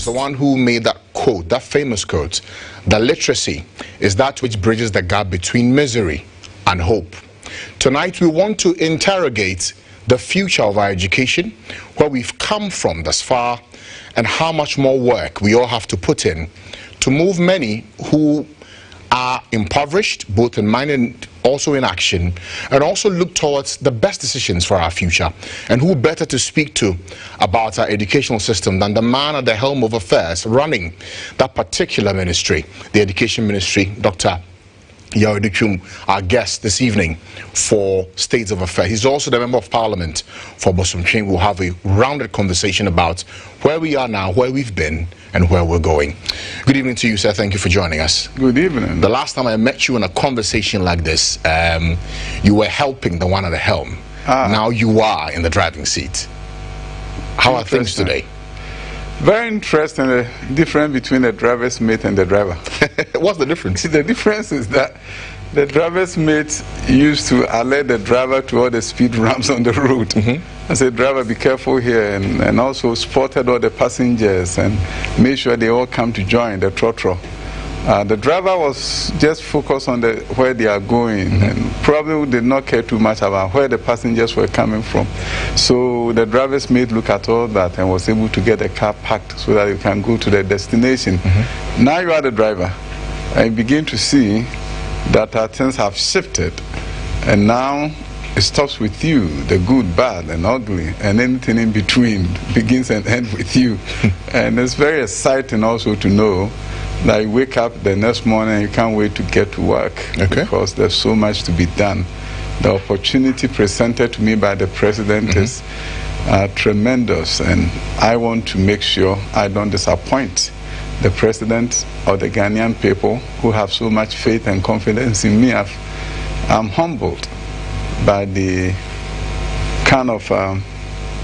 the one who made that quote, that famous quote, that literacy is that which bridges the gap between misery and hope. Tonight we want to interrogate the future of our education, where we've come from thus far, and how much more work we all have to put in to move many who are impoverished, both in mind and also in action, and also look towards the best decisions for our future. And who better to speak to about our educational system than the man at the helm of affairs running that particular ministry, the Education Ministry, Dr. GHOne, our guest this evening for States of Affairs. He's also the Member of Parliament for Bosomtwe. We'll have a rounded conversation about where we are now, where we've been, and where we're going. Good evening to you, sir. Thank you for joining us. Good evening. The last time I met you in a conversation like this, you were helping the one at the helm. Now you are in the driving seat. How are things today? Very interesting, the difference between the driver's mate and the driver. What's the difference? The difference is that the driver's mate used to alert the driver to all the speed ramps on the road. I said, driver, be careful here, and also spotted all the passengers and made sure they all come to join the trotro. The driver was just focused on where they are going and probably did not care too much about where the passengers were coming from. So the driver's mate looked at all that and was able to get the car parked so that you can go to the destination. Now you are the driver, and you begin to see that things have shifted, and now it stops with you. The good, bad, and ugly, and anything in between begins and ends with you. And it's very exciting also to know that you wake up the next morning and you can't wait to get to work, because there's so much to be done. The opportunity presented to me by the president is tremendous, and I want to make sure I don't disappoint the president or the Ghanaian people who have so much faith and confidence in me. I'm humbled by the kind of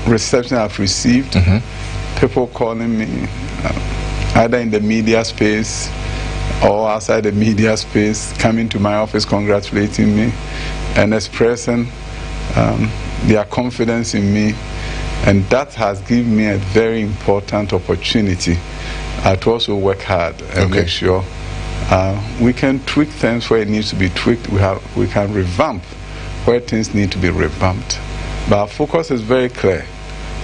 reception I've received. People calling me either in the media space or outside the media space, coming to my office congratulating me and expressing their confidence in me. And that has given me a very important opportunity to also work hard and make sure we can tweak things where it needs to be tweaked. We can revamp where things need to be revamped. But our focus is very clear.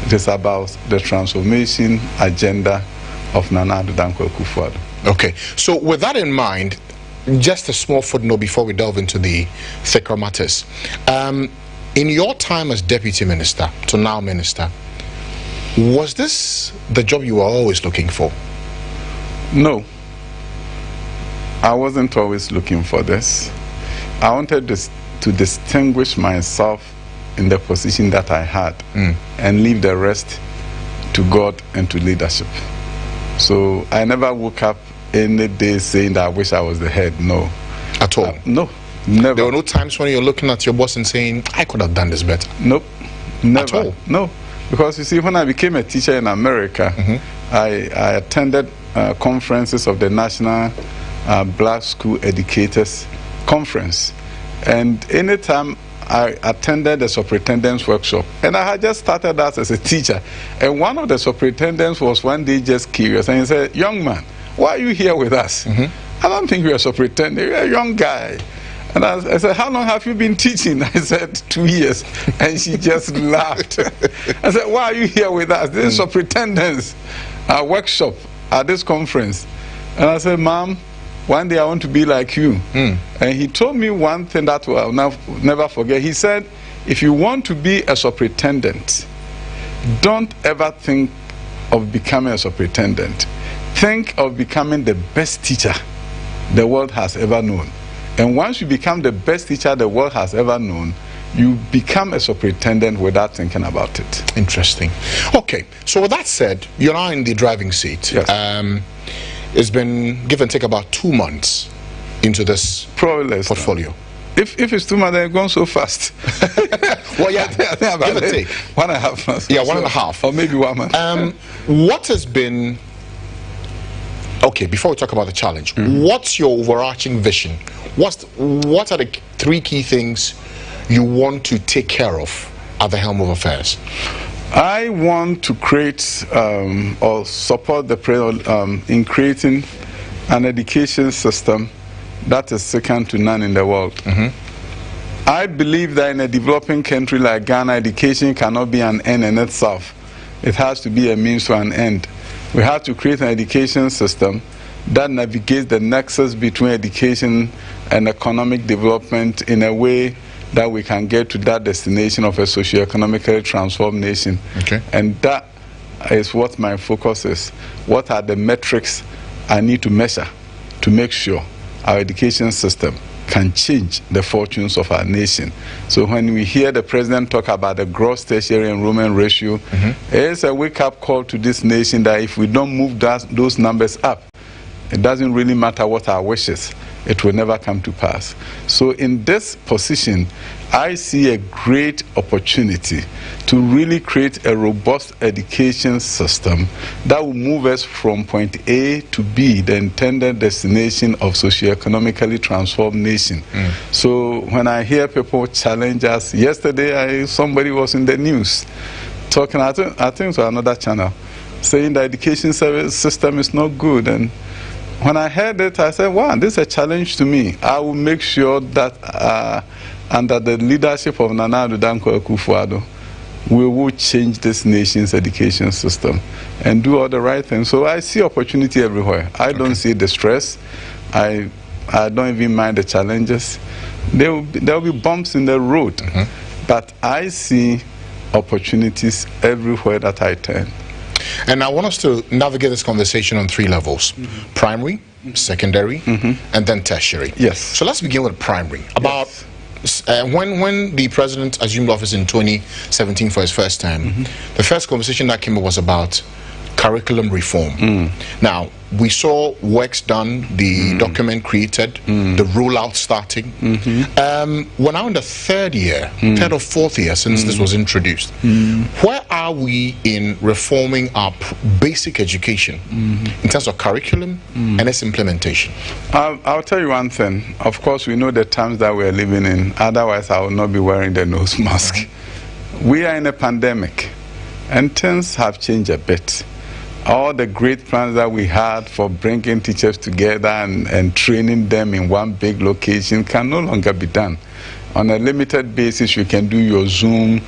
It is about the transformation agenda of Nana Addo Dankwa Akufo-Addo. Okay, so with that in mind, just a small footnote before we delve into the thicker matters. In your time as Deputy Minister to now Minister, was this the job you were always looking for? No, I wasn't always looking for this. I wanted to distinguish myself in the position that I had and leave the rest to God and to leadership. So I never woke up any day saying that I wish I was the head. No. At all? No, never. There were no times when you're looking at your boss and saying, I could have done this better? Nope, never. At all? No, because you see, when I became a teacher in America, I attended conferences of the National Black School Educators Conference. And anytime I attended the superintendent's workshop, and I had just started that as a teacher, and one of the superintendents was one day just curious, and he said, young man, why are you here with us? I don't think you're a superintendent, you're a young guy. And I said, how long have you been teaching? I said, 2 years. And she just laughed. I said, why are you here with us? This is superintendent's workshop at this conference. And I said, Mom, one day I want to be like you. And he told me one thing that I'll never forget. He said, if you want to be a superintendent, don't ever think of becoming a superintendent. Think of becoming the best teacher the world has ever known. And once you become the best teacher the world has ever known, you become a superintendent without thinking about it. Interesting. Okay, so with that said, you're now in the driving seat. Yes. It's been give and take about 2 months into this portfolio. If it's 2 months, then it's gone so fast. Well, yeah, give and take. 1.5 months. Yeah, 1.5. Or maybe 1 month. What has been... Okay, before we talk about the challenge, what's your overarching vision? What are the 3 key things you want to take care of at the helm of affairs? I want to create or support the president in creating an education system that is second to none in the world. I believe that in a developing country like Ghana, education cannot be an end in itself. It has to be a means to an end. We have to create an education system that navigates the nexus between education and economic development in a way that we can get to that destination of a socio-economically transformed nation. And that is what my focus is. What are the metrics I need to measure to make sure our education system can change the fortunes of our nation? So when we hear the president talk about the gross tertiary enrollment ratio, it's a wake-up call to this nation that if we don't move those numbers up, it doesn't really matter what our wishes, it will never come to pass. So in this position, I see a great opportunity to really create a robust education system that will move us from point A to B, the intended destination of socioeconomically transformed nation. So when I hear people challenge us, yesterday somebody was in the news talking, I think to another channel, saying the education service system is not good. And when I heard it, I said, wow, this is a challenge to me. I will make sure that under the leadership of Nana Addo Dankwa Akufo-Addo, we will change this nation's education system and do all the right things. So I see opportunity everywhere. I don't see the stress. I don't even mind the challenges. There will be bumps in the road, but I see opportunities everywhere that I turn. And I want us to navigate this conversation on three levels: primary, secondary, and then tertiary. Yes. So let's begin with primary. About when the president assumed office in 2017 for his first term, the first conversation that came up was about curriculum reform. Now, we saw works done, the document created, the rollout starting. We're now in the third or fourth year since this was introduced. Where are we in reforming our basic education in terms of curriculum and its implementation? I'll tell you one thing. Of course, we know the times that we're living in. Otherwise, I will not be wearing the nose mask. We are in a pandemic, and things have changed a bit. All the great plans that we had for bringing teachers together and training them in one big location can no longer be done. On a limited basis, you can do your Zoom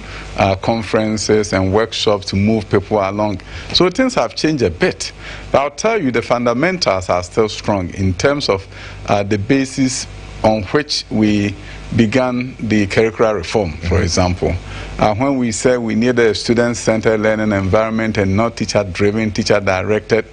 conferences and workshops to move people along. So things have changed a bit. But I'll tell you, the fundamentals are still strong in terms of the basis on which we began the curricular reform, for example. When we said we needed a student-centered learning environment and not teacher-driven, teacher-directed,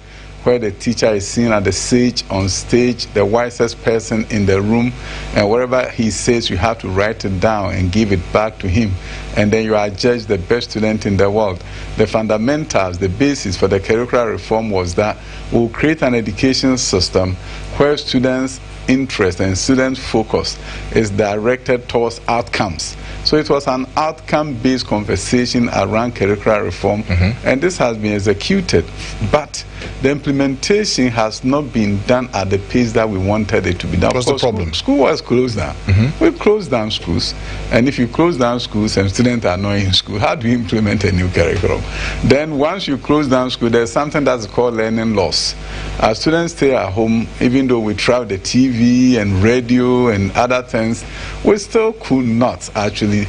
where the teacher is seen as the sage on stage, the wisest person in the room, and whatever he says, you have to write it down and give it back to him, and then you are judged the best student in the world. The fundamentals, the basis for the curricular reform was that we'll create an education system where students' interest and student focus is directed towards outcomes. So it was an outcome-based conversation around curricular reform, and this has been executed, but the implementation has not been done at the pace that we wanted it to be done. What's the problem? School was closed down. We closed down schools, and if you close down schools and students are not in school, how do you implement a new curriculum? Then once you close down school, there's something that's called learning loss. Our students stay at home, even though we try the TV and radio and other things, we still could not actually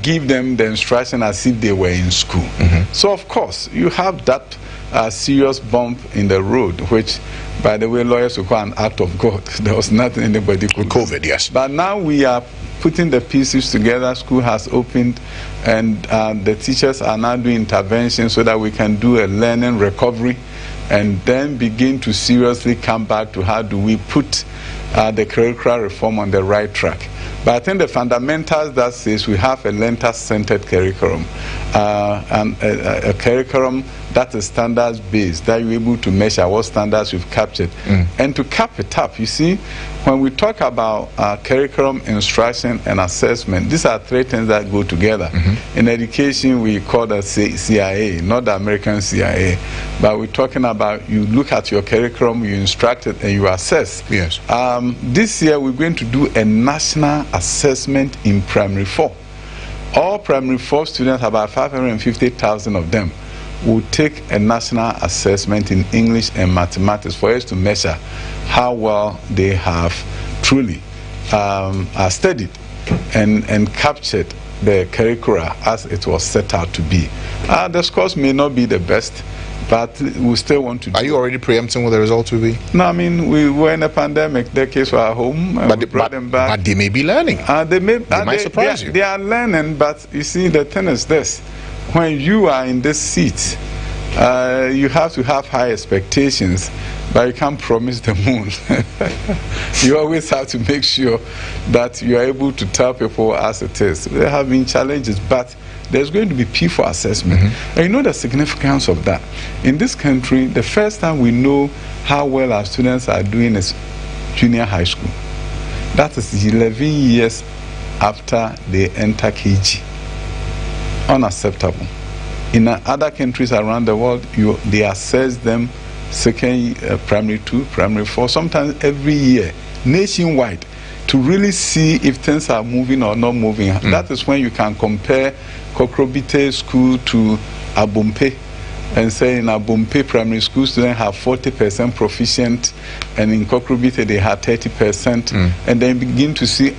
give them the instruction as if they were in school. So of course, you have that serious bump in the road, which, by the way, lawyers will call an act of God. There was nothing anybody could do. COVID, yes. But now we are putting the pieces together. School has opened, and the teachers are now doing intervention so that we can do a learning recovery and then begin to seriously come back to how do we put the curricular reform on the right track. But I think the fundamentals that says we have a learner-centered curriculum, and a curriculum that is standards-based, that you're able to measure what standards you've captured. And to cap it up, you see, when we talk about curriculum, instruction, and assessment, these are three things that go together. In education, we call that CIA, not the American CIA, but we're talking about you look at your curriculum, you instruct it, and you assess. Yes. This year, we're going to do a national assessment in primary 4. all primary 4 students, about 550,000 of them, will take a national assessment in English and mathematics for us to measure how well they have truly studied and captured the curricula as it was set out to be. The scores may not be the best, but we still want to do. Are you already preempting what the results will be? No, I mean, we were in a pandemic, their kids were at home, but we brought them back. But they may be learning. They might surprise you. They are learning, but you see, the thing is this. When you are in this seat, you have to have high expectations, but you can't promise the moon. You always have to make sure that you are able to tell people as it is. There have been challenges, but there's going to be P4 assessment. And you know the significance of that. In this country, the first time we know how well our students are doing is junior high school. That is 11 years after they enter KG. Unacceptable. In other countries around the world, they assess them second, primary 2, primary 4, sometimes every year, nationwide, to really see if things are moving or not moving. That is when you can compare Kokrobite School to Abompe, and say in Abompe primary school students have 40% proficient, and in Kokrobite they have 30%, and then begin to see,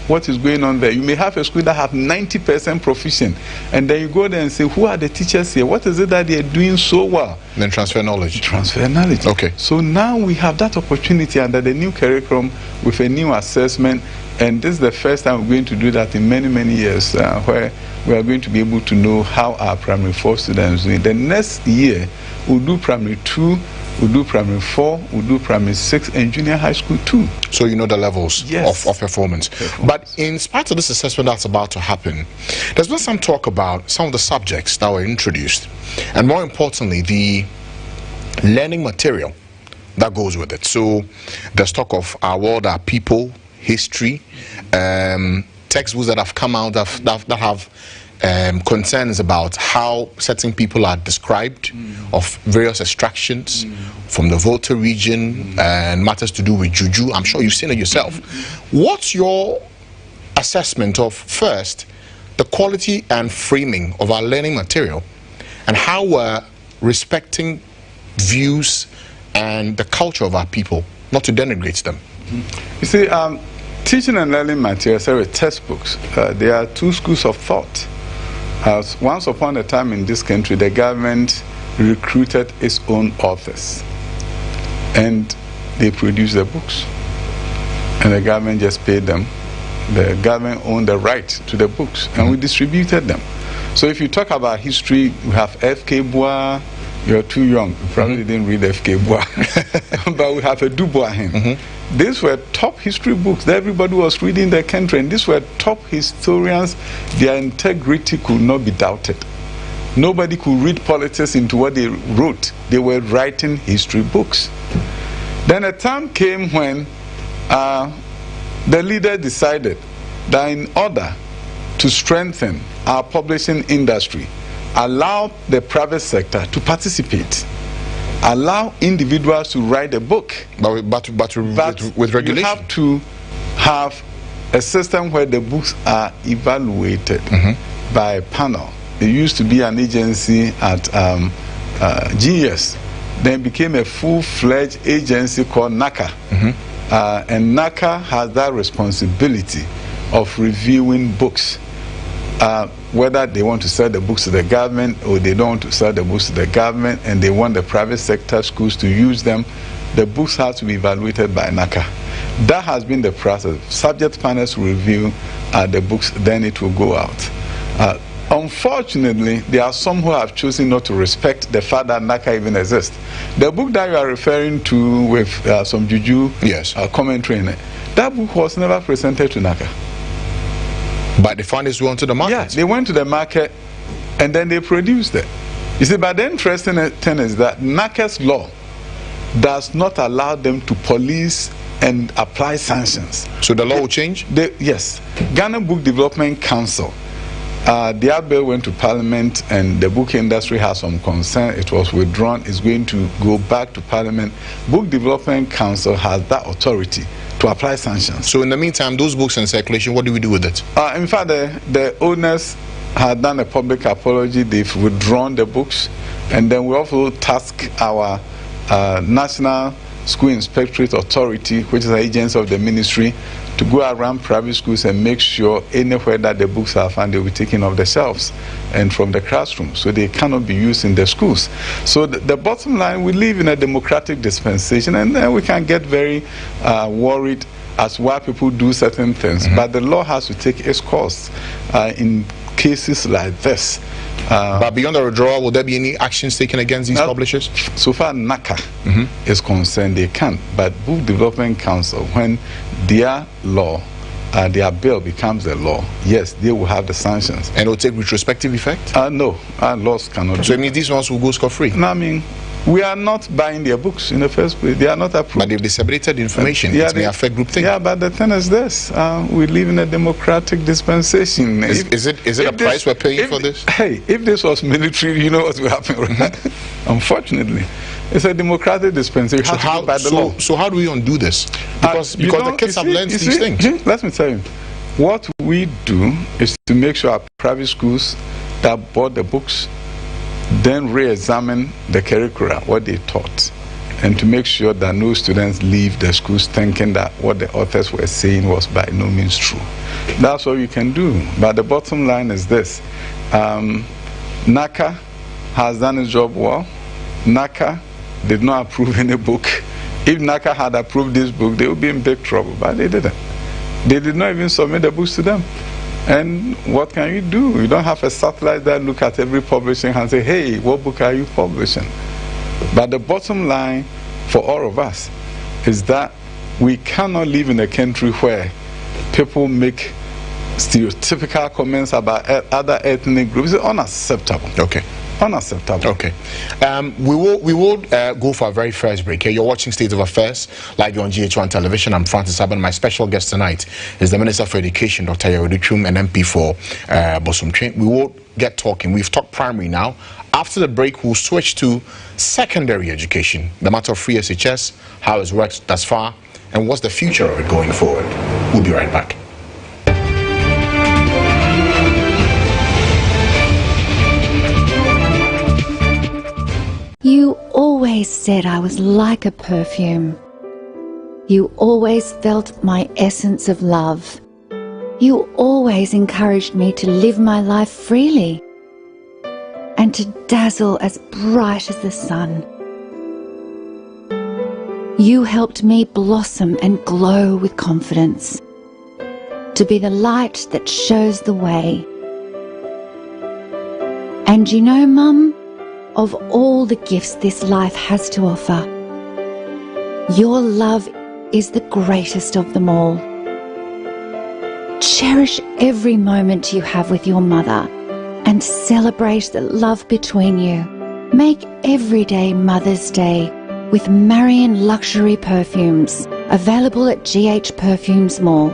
what is going on there? You may have a school that have 90% proficient, and then you go there and say, who are the teachers here? What is it that they are doing so well? Then transfer knowledge. Transfer knowledge. Okay. So now we have that opportunity under the new curriculum with a new assessment, and this is the first time we're going to do that in many, many years, where we are going to be able to know how our primary 4 students do. The next year, we'll do primary 2, we'll do primary 4, we'll do primary 6, and junior high school too. So you know the levels of performance. Performance. But in spite of this assessment that's about to happen, there's been some talk about some of the subjects that were introduced, and more importantly, the learning material that goes with it. So there's talk of our world, our people, history, textbooks that have come out that have concerns about how certain people are described, of various extractions from the Volta region, and matters to do with juju. I'm sure you've seen it yourself. What's your assessment of, first, the quality and framing of our learning material, and how we're respecting views and the culture of our people, not to denigrate them? You see, teaching and learning materials are textbooks. There are 2 schools of thought. Once upon a time in this country, the government recruited its own authors, and they produced the books, and the government just paid them. The government owned the right to the books, and we distributed them. So if you talk about history, we have F.K. Bois. You're too young, you probably didn't read F.K. Bois, but we have a Dubois. These were top history books that everybody was reading in the country, and these were top historians. Their integrity could not be doubted. Nobody could read politics into what they wrote. They were writing history books. Then a time came when the leader decided that in order to strengthen our publishing industry, allow the private sector to participate, allow individuals to write a book. But with regulation. You have to have a system where the books are evaluated by a panel. There used to be an agency at GS, then became a full-fledged agency called NACA. And NACA has that responsibility of reviewing books. Whether they want to sell the books to the government or they don't want to sell the books to the government, and they want the private sector schools to use them, the books have to be evaluated by NACA. That has been the process. Subject panels review the books, then it will go out. Unfortunately, there are some who have chosen not to respect the fact that NACA even exists. The book that you are referring to with some juju commentary in it, that book was never presented to NACA. But they found its way onto the market. Yeah, they went to the market and then they produced it. You see, but the interesting thing is that NACA's law does not allow them to police and apply sanctions. So the law will change? Yes. Ghana Book Development Council their bill went to Parliament, and the book industry has some concern. It was withdrawn. It's going to go back to Parliament. Book Development Council has that authority to apply sanctions. So in the meantime, those books in circulation, what do we do with it? In fact, the owners had done a public apology. They've withdrawn the books, and then we also task our National School Inspectorate Authority, which is an agency of the ministry, to go around private schools and make sure anywhere that the books are found, they'll be taken off the shelves and from the classroom, so they cannot be used in the schools. So the bottom line, we live in a democratic dispensation, and then we can get very worried as why people do certain things. But the law has to take its course in cases like this. But beyond the withdrawal, will there be any actions taken against these publishers? So far, NACA is concerned, they can't. But Book Development Council, when their law, their bill becomes a law, yes, they will have the sanctions. And it will take retrospective effect? No, our laws cannot. So it means these ones will go scot-free? No, I mean, we are not buying their books in the first place. They are not approved. But they've disseminated information. It may affect group thinking. Yeah, but the thing is this: we live in a democratic dispensation. Is it a price we're paying for this? Hey, if this was military, you know what will happen, right? Unfortunately, it's a democratic dispensation. So how do we undo this? Because the kids have learned these things. Let me tell you, what we do is to make sure our private schools that bought the books then re-examine the curricula, what they taught, and to make sure that no students leave the schools thinking that what the authors were saying was by no means true. That's what you can do. But the bottom line is this: NACA has done its job well. NACA did not approve any book. If NACA had approved this book, they would be in big trouble, but they didn't. They did not even submit the books to them. And what can you do? You don't have a satellite that look at every publishing and say, hey, what book are you publishing? But the bottom line for all of us is that we cannot live in a country where people make stereotypical comments about other ethnic groups. It's unacceptable. Okay. Unacceptable. Okay. We will go for a very first break. Here, you're watching State of Affairs live on GHOne Television. I'm Francis Aben. My special guest tonight is the Minister for Education, Dr. Yawoditrum, and MP for Bosomtwe. We will get talking. We've talked primary now. After the break, we'll switch to secondary education, the matter of free SHS, how it's worked thus far, and what's the future of it going forward. We'll be right back. You always said I was like a perfume. You always felt my essence of love. You always encouraged me to live my life freely and to dazzle as bright as the sun. You helped me blossom and glow with confidence, to be the light that shows the way. And you know, Mum, of all the gifts this life has to offer, your love is the greatest of them all. Cherish every moment you have with your mother and celebrate the love between you. Make every day Mother's Day with Marion Luxury Perfumes, available at GH Perfumes Mall.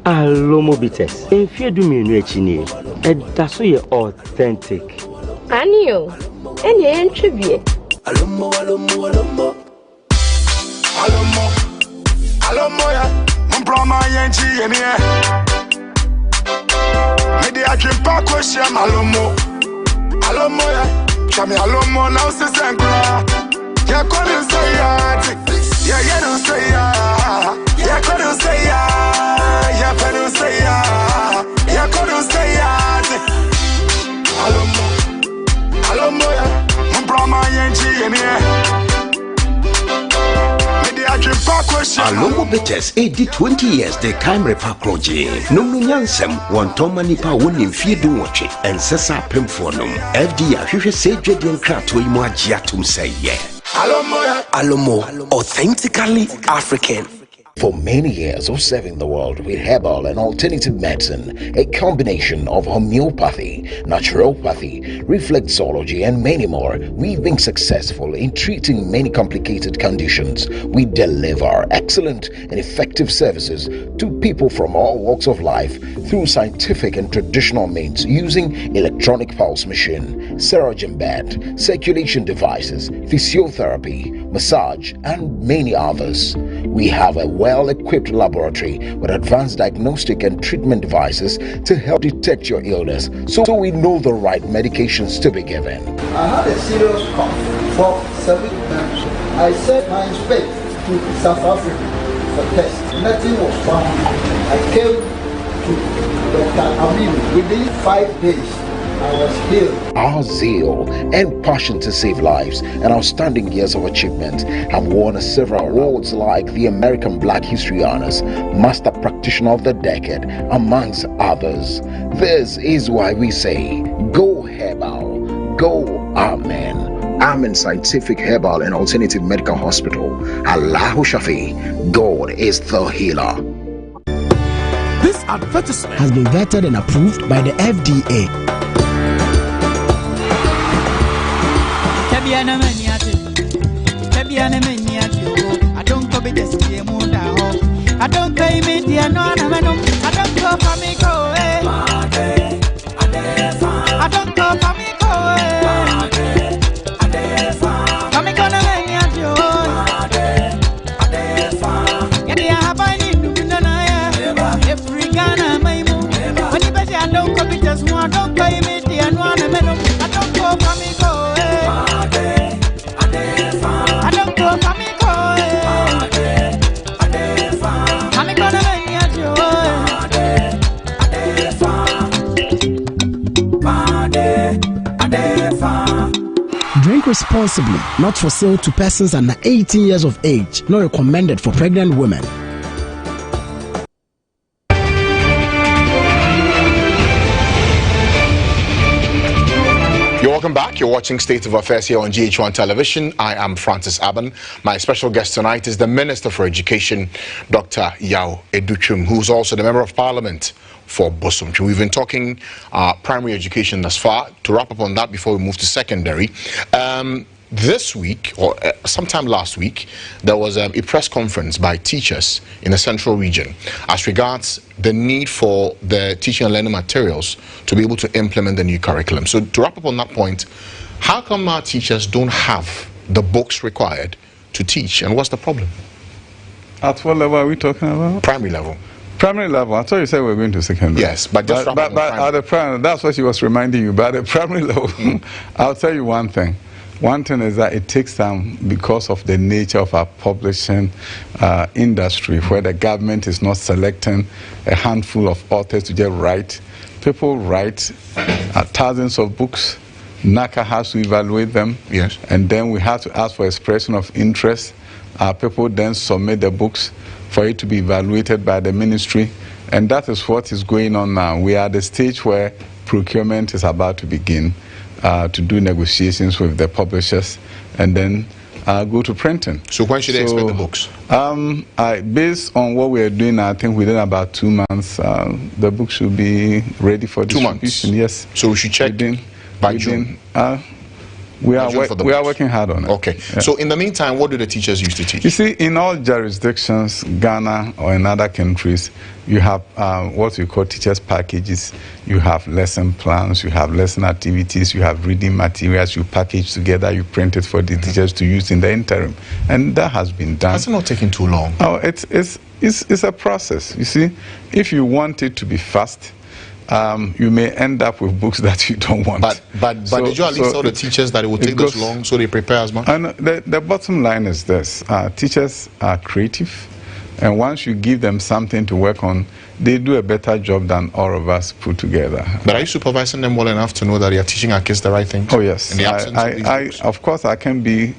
Alomo bitters. If you do me no chini, that's so you authentic. Anio, any entry. Alomo ya, Mbrama Yanchi and here. Maybe I can pack question Alomo ya, Chami Alomo now says Sankra. Ya couldn't say ya, ya don't say ya couldn't say ya couldn't say ya couldn't say Alomo ya, Mbrama Yanchi and here. Alomo bitters, 20 years, the Camry Pakroji. No Nyansem, one Toma Nipa winning feeding watch it, and Sessa Pimphonum. FD, you should say Jadian Crab to Imagiatum say, yeah. Alomo, authentically African. For many years of serving the world with herbal and alternative medicine, a combination of homeopathy, naturopathy, reflexology and many more, we've been successful in treating many complicated conditions. We deliver excellent and effective services to people from all walks of life through scientific and traditional means using electronic pulse machine, serogen bed, circulation devices, physiotherapy, massage and many others. We have a well-equipped laboratory with advanced diagnostic and treatment devices to help detect your illness so we know the right medications to be given. I had a serious cough for 7 months. I sent my spec to South Africa for tests. Nothing was found. I came to Dr. Amin. Within 5 days, I was healed. Our zeal and passion to save lives and outstanding years of achievement have won several awards like the American Black History Honors, Master Practitioner of the Decade, amongst others. This is why we say, go herbal, go Amen. Amen Scientific Herbal and Alternative Medical Hospital. Allahu Shafi, God is the healer. This advertisement has been vetted and approved by the FDA. I don't go be just I don't pay me the no I don't go for me go away. I don't go for me go away. Come gonna make you yeah have I need to be done every Ghana my move when you bet I don't go be just I don't pay me the no I don't go for me go away. I don't go for me go away. I'm gonna make you Drink responsibly, not for sale to persons under 18 years of age, not recommended for pregnant women. Welcome back. You're watching State of Affairs here on GHOne Television. I am Francis Aban. My special guest tonight is the Minister for Education, Dr. Yao Educhum, who's also the Member of Parliament for Bosumtwi. We've been talking primary education thus far. To wrap up on that before we move to secondary, this week, or sometime last week, there was a press conference by teachers in the central region as regards the need for the teaching and learning materials to be able to implement the new curriculum. So to wrap up on that point, how come our teachers don't have the books required to teach, and what's the problem? At what level are we talking about? Primary level. Primary level. I thought you said we were going to secondary. Yes, but just at the primary, that's what she was reminding you. But at the primary level, I'll tell you one thing. One thing is that it takes time because of the nature of our publishing industry, where the government is not selecting a handful of authors to just write. People write thousands of books. NACA has to evaluate them. Yes. And then we have to ask for expression of interest. People then submit the books for it to be evaluated by the ministry. And that is what is going on now. We are at the stage where procurement is about to begin. To do negotiations with the publishers and then go to printing. So when should they expect the books? Based on what we are doing, I think within about 2 months, the book should be ready for distribution. 2 months? Yes. So we should check by June? We are working hard on it. Okay. Yeah. So in the meantime, what do the teachers used to teach? You see, in all jurisdictions, Ghana or in other countries, you have what we call teachers' packages. You have lesson plans, you have lesson activities, you have reading materials, you package together, you print it for the teachers to use in the interim. And that has been done. Has it not taken too long? Oh, it's a process. You see, if you want it to be fast, you may end up with books that you don't want. But did you at least tell the teachers that it would take this long so they prepare as much? And the bottom line is this. Teachers are creative, and once you give them something to work on, they do a better job than all of us put together. But are you supervising them well enough to know that you're teaching our kids the right things? Oh, yes. In the absence of these books? Of course, I can be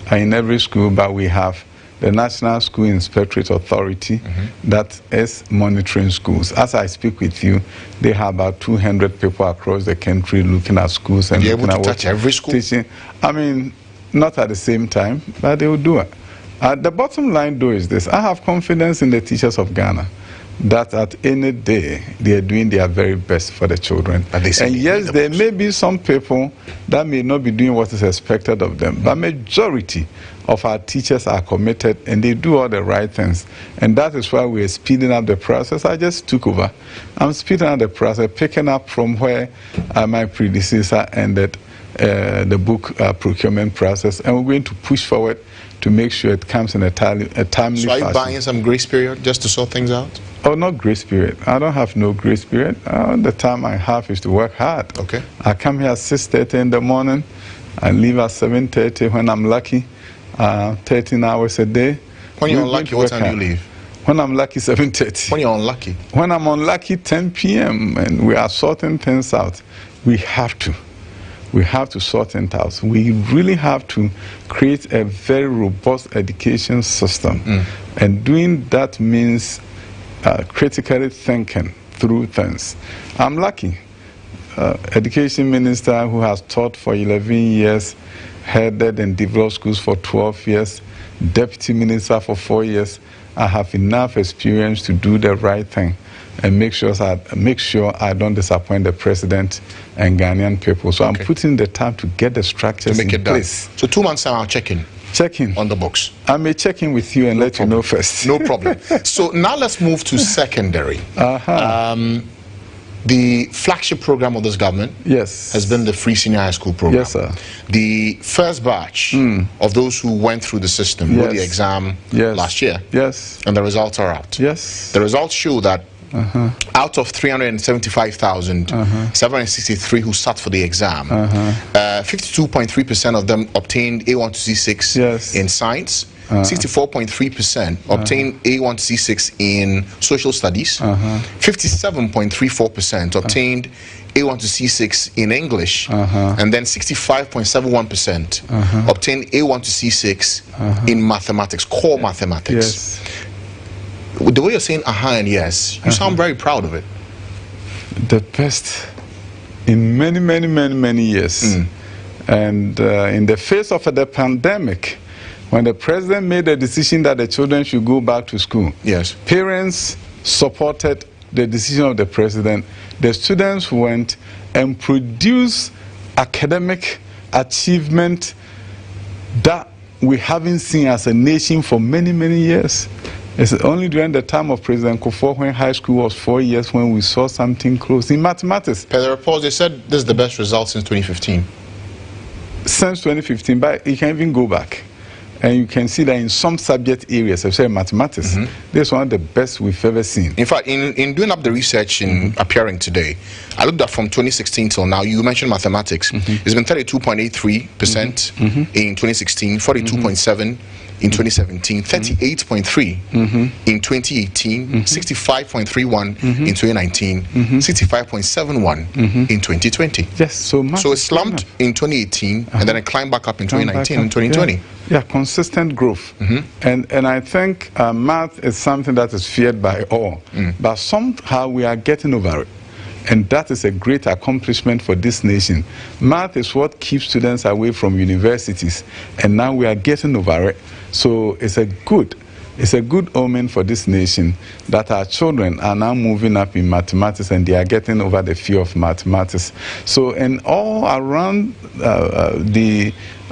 in every school, but we have the National School Inspectorate Authority that is monitoring schools. As I speak with you, they have about 200 people across the country looking at schools and you're looking able to at touch every school? Teaching. I mean, not at the same time, but they will do it. The bottom line, though, is this. I have confidence in the teachers of Ghana that at any day they are doing their very best for the children. And yes, there may be some people that may not be doing what is expected of them, but majority of our teachers are committed and they do all the right things. And that is why we are speeding up the process. I just took over. I'm speeding up the process, picking up from where my predecessor ended the book procurement process, and we're going to push forward to make sure it comes in a timely fashion. So are you buying some grace period just to sort things out? Oh, not grace period. I don't have no grace period. The time I have is to work hard. Okay. I come here at 6:30 in the morning. I leave at 7:30 when I'm lucky. 13 hours a day. When you're unlucky, what time do you leave? When I'm lucky, 7:30. When you're unlucky? When I'm unlucky, 10 p.m. and we are sorting things out. We have to sort things out. We really have to create a very robust education system. And doing that means critically thinking through things. I'm lucky. Education minister who has taught for 11 years, headed and developed schools for 12 years, deputy minister for 4 years. I have enough experience to do the right thing and make sure I don't disappoint the president and Ghanaian people. So I'm putting the time to get the structures in place. So 2 months time I'll check in. On the books. I may check in with you and let you know first. No problem. So now let's move to secondary. The flagship program of this government has been the free senior high school program. Yes, sir. The first batch of those who went through the system wrote the exam last year. Yes. And the results are out. Yes. The results show that out of 375,763 who sat for the exam, 52.3% of them obtained A1 to C6 in science. 64.3% obtained A1 to C6 in social studies. 57.34% obtained A1 to C6 in English. And then 65.71% obtained A1 to C6 in mathematics, core mathematics. The way you're saying and yes, you sound very proud of it. The best in many years. And in the face of the pandemic, when the president made the decision that the children should go back to school, parents supported the decision of the president. The students went and produced academic achievement that we haven't seen as a nation for many years. It's only during the time of President Kufuor, when high school was 4 years, when we saw something close in mathematics. Per the report, they said this is the best result since 2015. Since 2015, but you can even go back. And you can see that in some subject areas, especially mathematics, this is one of the best we've ever seen. In fact, in doing up the research in appearing today, I looked at from 2016 till now. You mentioned mathematics. It's been 32.83% in 2016, 42.7% in 2017, 38.3% in 2018, 65.31% in 2019, 65.71% in 2020. Yes, so it slumped in 2018 and then it climbed back up in 2019 and 2020. Yeah, consistent growth. And I think math is something that is feared by all, but somehow we are getting over it. And that is a great accomplishment for this nation. Math is what keeps students away from universities, and now we are getting over it. So it's a good omen for this nation that our children are now moving up in mathematics and they are getting over the fear of mathematics. So, and all around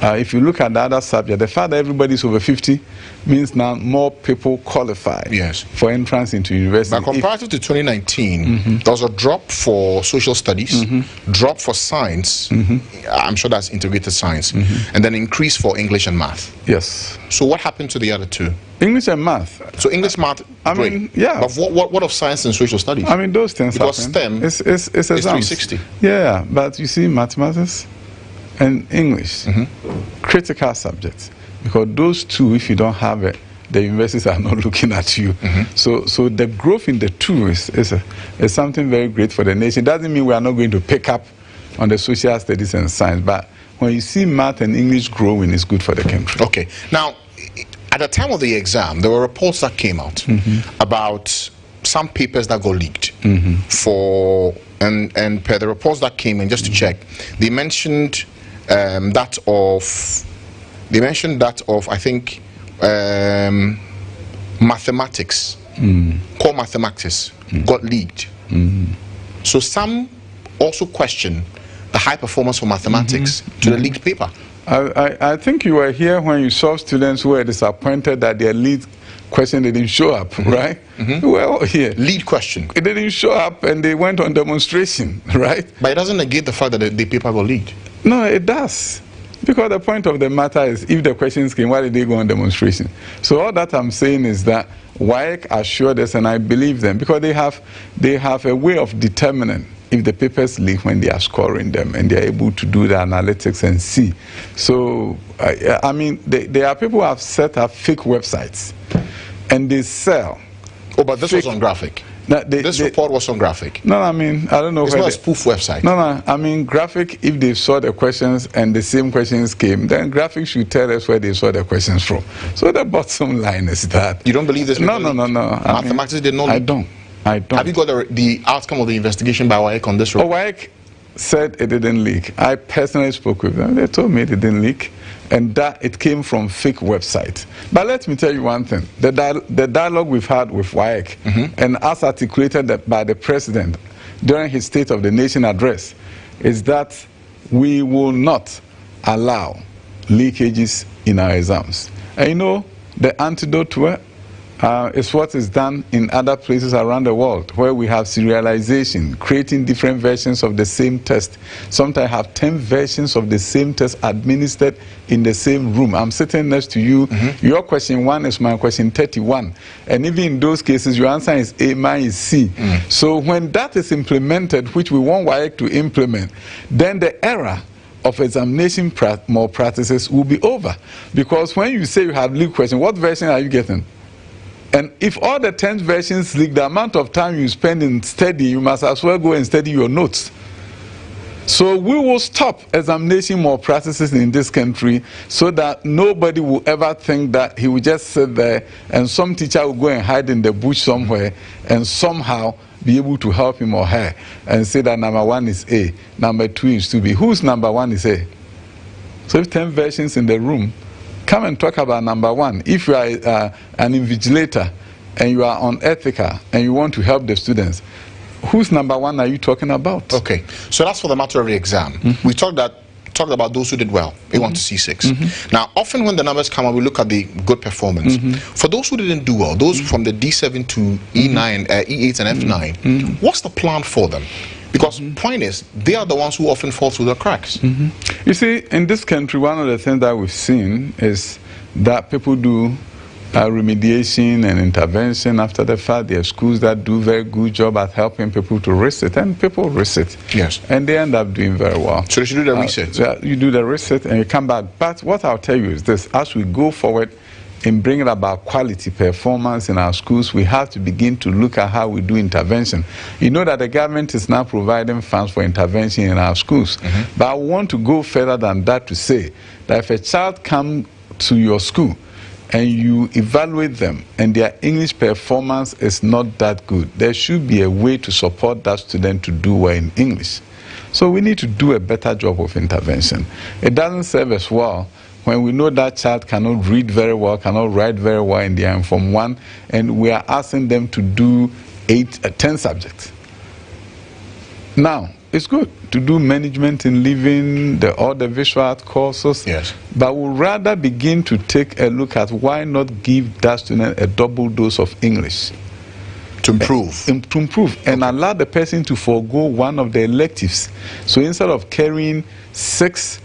if you look at the other subject, the fact that everybody is over 50 means now more people qualify for entrance into university. But comparative to 2019, there was a drop for social studies, drop for science, I'm sure that's integrated science, and then increase for English and math. Yes. So what happened to the other two? English and math. So English, math, great. But what of science and social studies? I mean, those things because happen. STEM it's 360. Yeah, but you see, mathematics and English, critical subjects. Because those two, if you don't have it, the universities are not looking at you. So the growth in the two is something very great for the nation. It doesn't mean we are not going to pick up on the social studies and science, but when you see math and English growing, it's good for the country. Okay. Now, at the time of the exam, there were reports that came out about some papers that got leaked and per the reports that came in, just to check, they mentioned that of I think mathematics, core mathematics, got leaked. So some also question the high performance for mathematics to the leaked paper. I think you were here when you saw students who were disappointed that their lead question didn't show up, right? We were all here. Lead question. It didn't show up and they went on demonstration, right? But it doesn't negate the fact that the paper got leaked. No, it does. Because the point of the matter is, if the questions came, why did they go on demonstration? So all that I'm saying is that WAEC assured us, and I believe them, because they have a way of determining if the papers leak when they are scoring them, and they're able to do the analytics and see. So, I mean, there are people who have set up fake websites, and they sell. Oh, but this was on Graphic. This report was on Graphic. No, I mean, I don't know. It's not a spoof website. No, I mean, Graphic, if they saw the questions and the same questions came, then Graphic should tell us where they saw the questions from. So the bottom line is that. You don't believe this? No. Mathematics did not leak? I don't. Have you got the outcome of the investigation by WAEC on this report? WAEC said it didn't leak. I personally spoke with them. They told me it didn't leak, and that it came from fake websites. But let me tell you one thing. The dialogue we've had with WAEC, and as articulated by the President during his State of the Nation address, is that we will not allow leakages in our exams. And you know, the antidote to it is what is done in other places around the world, where we have serialization, creating different versions of the same test. Sometimes have 10 versions of the same test administered in the same room. I'm sitting next to you. Your question 1 is my question 31. And even in those cases, your answer is A, mine is C. So when that is implemented, which we want WAEC to implement, then the era of examination malpractices will be over. Because when you say you have leaked question, what version are you getting? And if all the 10 versions leak, the amount of time you spend in study, you must as well go and study your notes. So we will stop examination malpractices in this country so that nobody will ever think that he will just sit there and some teacher will go and hide in the bush somewhere and somehow be able to help him or her and say that number 1 is A, number 2 is to B. Whose number 1 is A? So if 10 versions in the room, come and talk about number 1. If you are an invigilator and you are unethical and you want to help the students, whose number 1 are you talking about? Okay, so that's for the matter of the exam. We talked about those who did well, A1 to C6. Now, often when the numbers come up, we look at the good performance. For those who didn't do well, those from the D7 to E9, E8 and F9, what's the plan for them? Because point is, they are the ones who often fall through the cracks. You see, in this country, one of the things that we've seen is that people do remediation and intervention after the fact. There are schools that do a very good job at helping people to reset, and people reset. Yes. And they end up doing very well. So they should do the reset. You do the reset and you come back. But what I'll tell you is this: as we go forward in bringing about quality performance in our schools, we have to begin to look at how we do intervention. You know that the government is now providing funds for intervention in our schools. But I want to go further than that to say that if a child comes to your school and you evaluate them and their English performance is not that good, there should be a way to support that student to do well in English. So we need to do a better job of intervention. It doesn't serve us well when we know that child cannot read very well, cannot write very well in their Form 1, and we are asking them to do 10 subjects. Now, it's good to do management in living, all the visual art courses, but we'll rather begin to take a look at why not give that student a double dose of English. To improve. To improve, and allow the person to forego one of the electives. So instead of carrying 6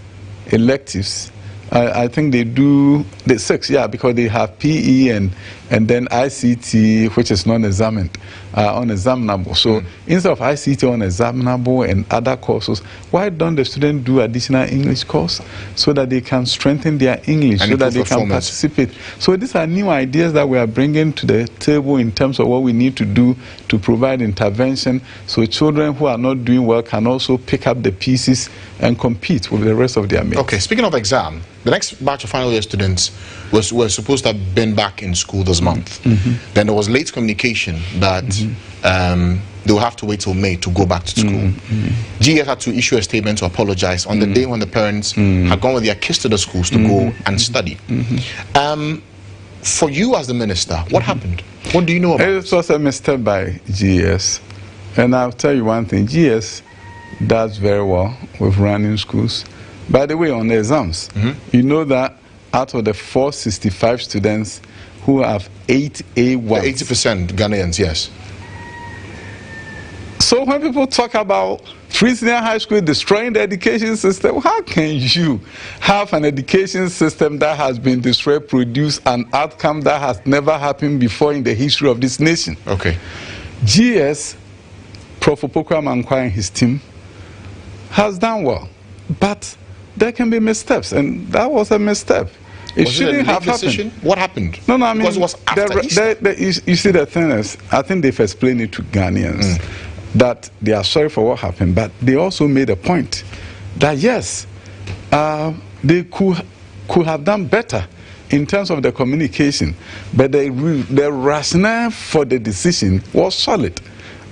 electives, I think they do the 6, because they have PE and then ICT, which is non-examined, unexaminable. So instead of ICT unexaminable and other courses, why don't the student do additional English course so that they can strengthen their English, so that they can participate? So these are new ideas that we are bringing to the table in terms of what we need to do to provide intervention, so children who are not doing well can also pick up the pieces and compete with the rest of their mates. Okay, speaking of exam, the next batch of final year students were supposed to have been back in school this month. Then there was late communication that they will have to wait till May to go back to school. GS had to issue a statement to apologize on the day when the parents had gone with their kids to the schools to go and study. for you as the minister, what happened? What do you know about it? Was a mistake by GS. And I'll tell you one thing, GS does very well with running schools. By the way, on the exams, you know that out of the 465 students who have 8 A1s. 80% Ghanaians, yes. So when people talk about free senior high school destroying the education system, how can you have an education system that has been destroyed produce an outcome that has never happened before in the history of this nation? Okay. GS, Prof. Opoku Amankwa and his team has done well, but there can be missteps, and that was a misstep. It shouldn't have happened. What happened? No, I mean, because it was after you see, the thing is, I think they've explained it to Ghanaians that they are sorry for what happened, but they also made a point that yes, they could have done better in terms of the communication, but the rationale for the decision was solid.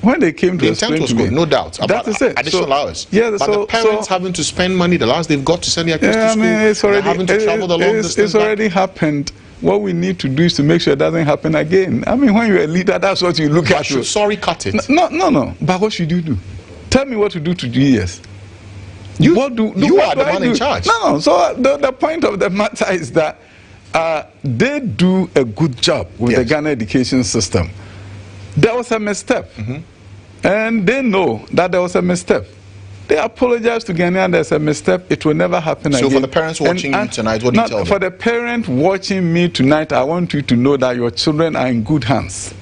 When they came to the intent was good, no doubt. That is it. Additional hours. Yeah, but the parents having to spend money, the last they've got to send their kids to school, it's already, having to travel the long distance. It's already happened. What we need to do is to make sure it doesn't happen again. I mean, when you're a leader, that's what you look at. Sorry, cut it. No. But what should you do? Tell me what to do to GS. You are the one in charge. No. So the point of the matter is that they do a good job with the Ghana education system. There was a misstep. And they know that there was a misstep. They apologize to Ghanaians. There's a misstep. It will never happen again. So for the parents watching you tonight, what do you tell them? For the parent watching me tonight, I want you to know that your children are in good hands.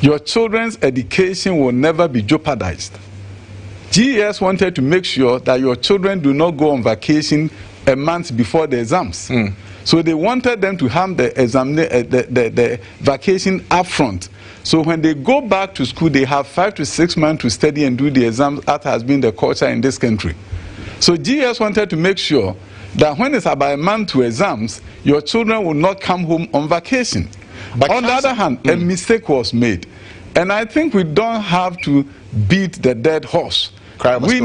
Your children's education will never be jeopardized. GES wanted to make sure that your children do not go on vacation a month before the exams. So they wanted them to have the vacation up front. So when they go back to school, they have 5 to 6 months to study and do the exams. That has been the culture in this country. So GS wanted to make sure that when it's about a month to exams, your children will not come home on vacation. But on the other hand, a mistake was made. And I think we don't have to beat the dead horse. We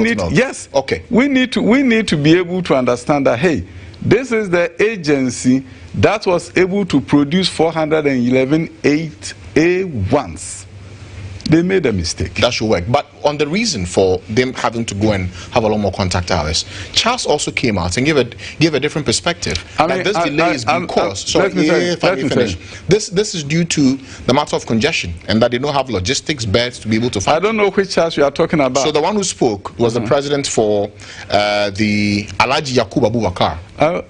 need to be able to understand that, hey, this is the agency that was able to produce 411 8A1s. They made a mistake. That should work. But on the reason for them having to go and have a lot more contact hours, Charles also came out and gave a different perspective. This delay is because this is due to the matter of congestion and that they don't have logistics beds to be able to find. I don't know which Charles you are talking about. So the one who spoke was the president for the Alhaji Yakubu Abubakar.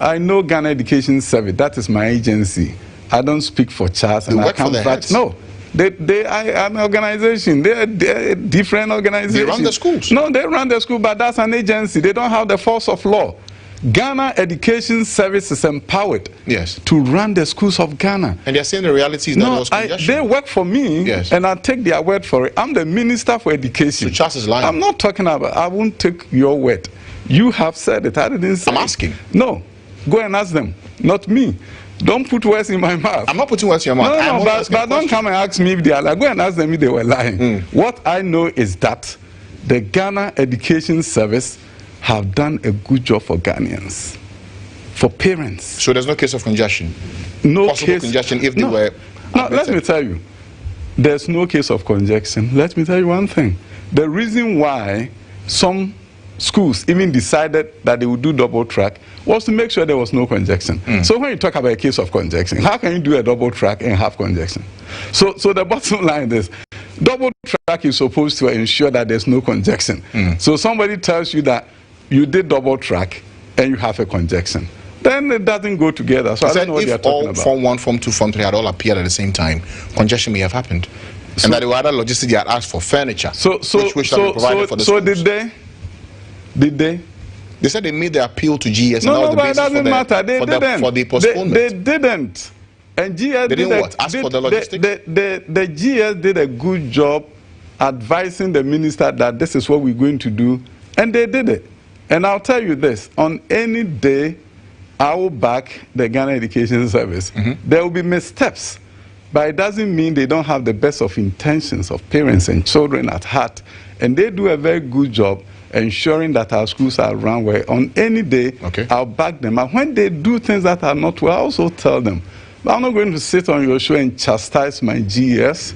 I know Ghana Education Service. That is my agency. I don't speak for Charles. And I can't vouch. No. They are an organization. They're a different organization. They run the schools. No, they run the school, but that's an agency. They don't have the force of law. Ghana Education Service is empowered to run the schools of Ghana. And they're saying the reality is that there was congestion. They work for me, and I take their word for it. I'm the Minister for Education. So Charles is lying. I'm not talking about, I won't take your word. You have said it. I didn't say I'm asking. No, go and ask them, not me. Don't put words in my mouth. I'm not putting words in your mouth. No, but don't come and ask me if they are lying. Go and ask them if they were lying. What I know is that the Ghana Education Service have done a good job for Ghanaians, for parents. So there's no case of congestion? No possible case. Congestion if they were... No, let me tell you. There's no case of congestion. Let me tell you one thing. The reason why some schools even decided that they would do double track was to make sure there was no congestion. So when you talk about a case of congestion, how can you do a double track and have congestion? So the bottom line is, double track is supposed to ensure that there's no congestion. So somebody tells you that you did double track and you have a congestion, then it doesn't go together. So I don't know what you're talking about. If all Form 1, Form 2, Form 3 had all appeared at the same time, congestion may have happened. And that there were other logistics they had asked for furniture, which have been provided for the schools. Did they? They said they made the appeal to GS. No, but it doesn't matter. They didn't. For the postponement. They didn't. And GS they didn't what? Ask for the logistics? The GS did a good job advising the minister that this is what we're going to do. And they did it. And I'll tell you this. On any day, I will back the Ghana Education Service. There will be missteps. But it doesn't mean they don't have the best of intentions of parents and children at heart. And they do a very good job ensuring that our schools are run well. On any day, I'll back them. And when they do things that are not well, I also tell them, But I'm not going to sit on your show and chastise my GES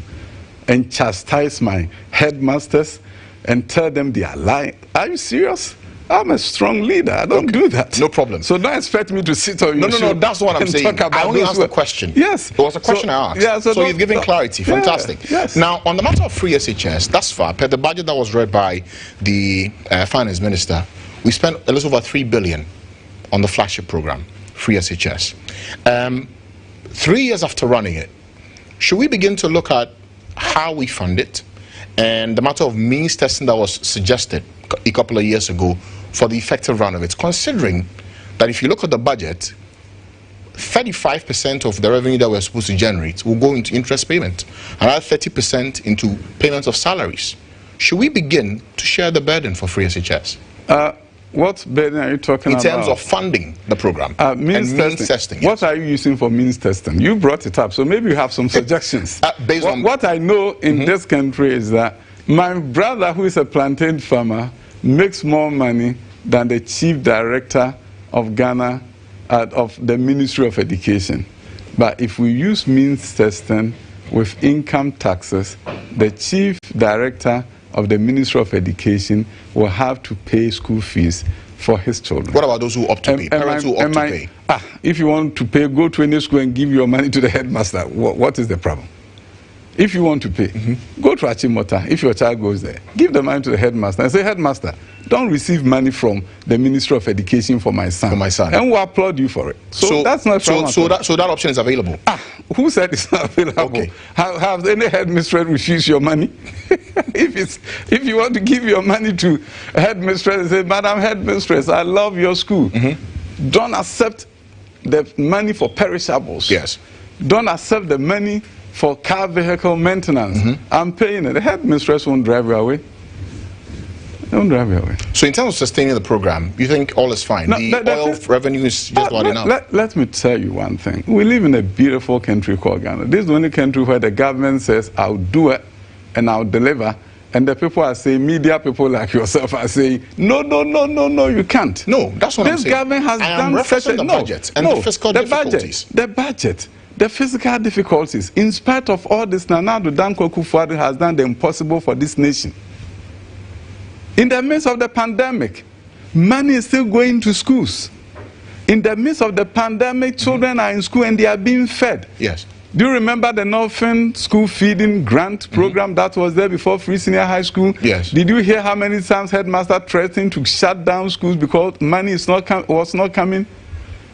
and chastise my headmasters and tell them they are lying. Are you serious? I'm a strong leader. I don't do that. No problem. So don't expect me to sit on your show. No, that's what I'm saying. I only asked a question. Yes. It was a question I asked. Yeah, so you've given clarity. Fantastic. Yeah, yes. Now, on the matter of free SHS, thus far, per the budget that was read by the finance minister, we spent a little over 3 billion on the flagship program, free SHS. 3 years after running it, should we begin to look at how we fund it and the matter of means testing that was suggested a couple of years ago for the effective run of it, considering that if you look at the budget, 35% of the revenue that we're supposed to generate will go into interest payment, another 30% into payment of salaries. Should we begin to share the burden for free SHS? What burden are you talking about? In terms of funding the program means testing. What are you using for means testing? You brought it up, so maybe you have some suggestions. Based on what I know in this country is that my brother, who is a plantain farmer, makes more money than the chief director of Ghana, of the Ministry of Education. But if we use means testing with income taxes, the chief director of the Ministry of Education will have to pay school fees for his children. What about those who opt to pay? Parents who opt to pay? If you want to pay, go to any school and give your money to the headmaster. What is the problem? If you want to pay, go to Achimota. If your child goes there, give the money to the headmaster and say, headmaster, don't receive money from the Ministry of Education for my son. And we'll applaud you for it. So that's not so that option is available. Who said it's not available? Okay. Have any headmistress refused your money? if you want to give your money to a headmistress and say, Madam Headmistress, I love your school. Don't accept the money for perishables. Yes. Don't accept the money for car vehicle maintenance. I'm paying it. The headmistress won't drive you away. Don't drive you away. So in terms of sustaining the program, you think all is fine? The oil revenue is just not enough? Let me tell you one thing. We live in a beautiful country called Ghana. This is the only country where the government says, I'll do it and I'll deliver. And the people are saying, media people like yourself are saying, no, you can't. No, that's what I'm saying. This government has done such a... the budget and the fiscal difficulties. The budget. The physical difficulties. In spite of all this, Nana Addo Dankwa Akufo-Addo has done the impossible for this nation. In the midst of the pandemic, money is still going to schools. In the midst of the pandemic, children are in school and they are being fed. Yes. Do you remember the Northern School Feeding Grant program that was there before Free Senior High School? Yes. Did you hear how many times headmaster threatened to shut down schools because money was not coming?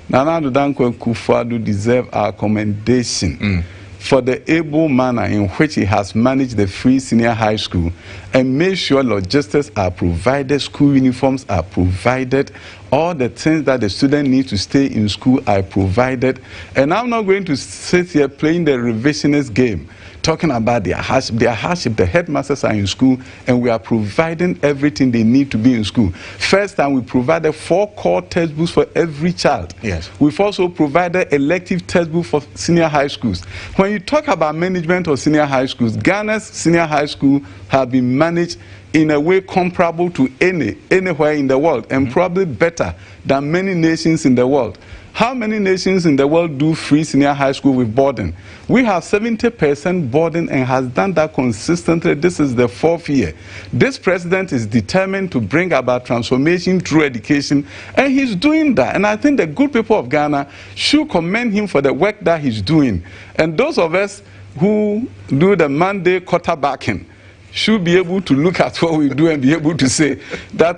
Nana Addo Dankwa Akufo-Addo deserves our commendation for the able manner in which he has managed the Free Senior High School and made sure logistics are provided, school uniforms are provided, all the things that the student needs to stay in school are provided. And I'm not going to sit here playing the revisionist game, talking about their hardship. The headmasters are in school and we are providing everything they need to be in school. First time we provided 4 core textbooks for every child. Yes. We've also provided elective textbooks for senior high schools. When you talk about management of senior high schools, Ghana's senior high school have been managed in a way comparable to anywhere in the world and probably better than many nations in the world. How many nations in the world do free senior high school with boarding? We have 70% boarding and has done that consistently. This is the 4th year. This president is determined to bring about transformation through education, and he's doing that. And I think the good people of Ghana should commend him for the work that he's doing. And those of us who do the Monday quarterbacking should be able to look at what we do and be able to say that